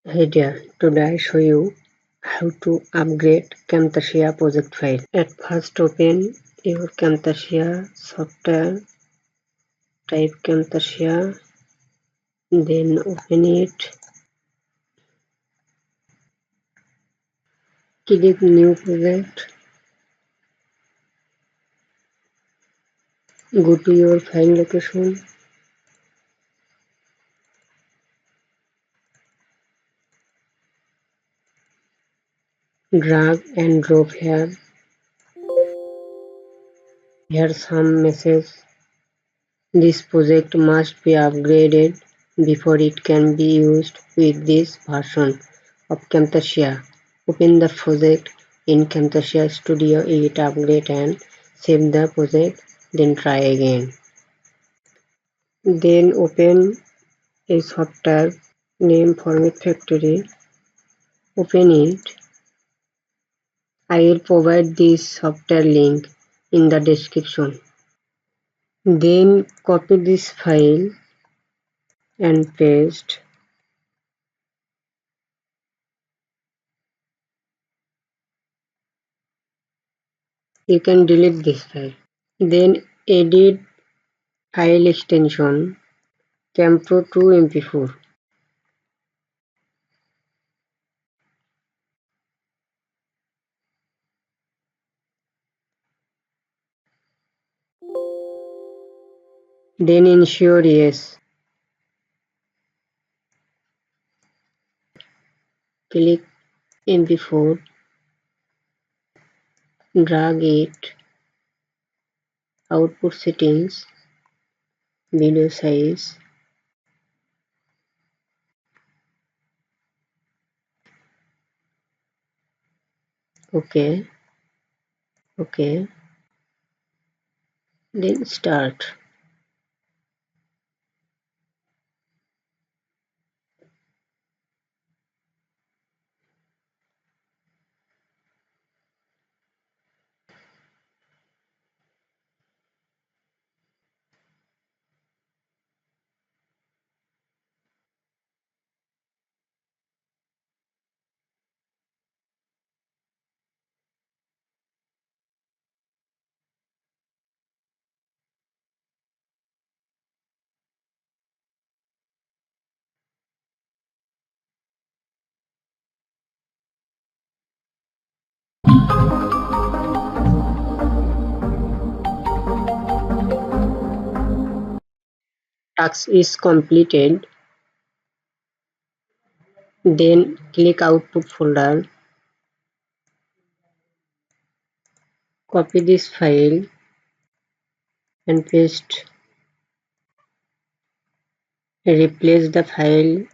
Hey there, today I show you how to upgrade Camtasia project file. At first open your Camtasia software, type Camtasia, then open it, click new project, go to your file location, drag and drop here. Here some message. This project must be upgraded before it can be used with this version of Camtasia. Open the project in Camtasia Studio, hit upgrade and save the project, then try again. Then open a software name Format Factory. Open it. I will provide this software link in the description. Then copy this file and paste. You can delete this file. Then edit file extension Campro to MP4. Then ensure yes. Click MP4, drag it, output settings, video size, OK, OK, then start. Task is completed. Then click output folder, copy this file and paste. Replace the file.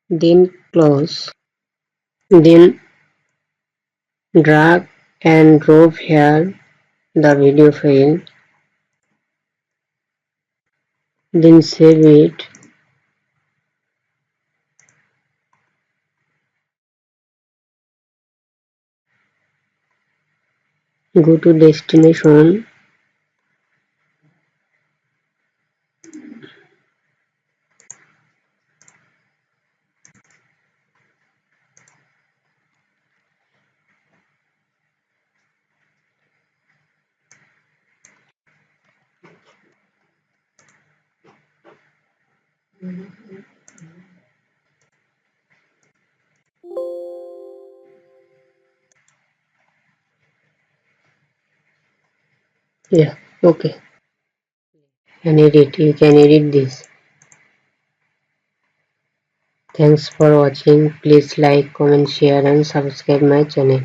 Then close. Then drag and drop here the video file. Then save it. Go to destination. Yeah, okay. And edit. You can edit this. Thanks for watching. Please like, comment, share and subscribe my channel.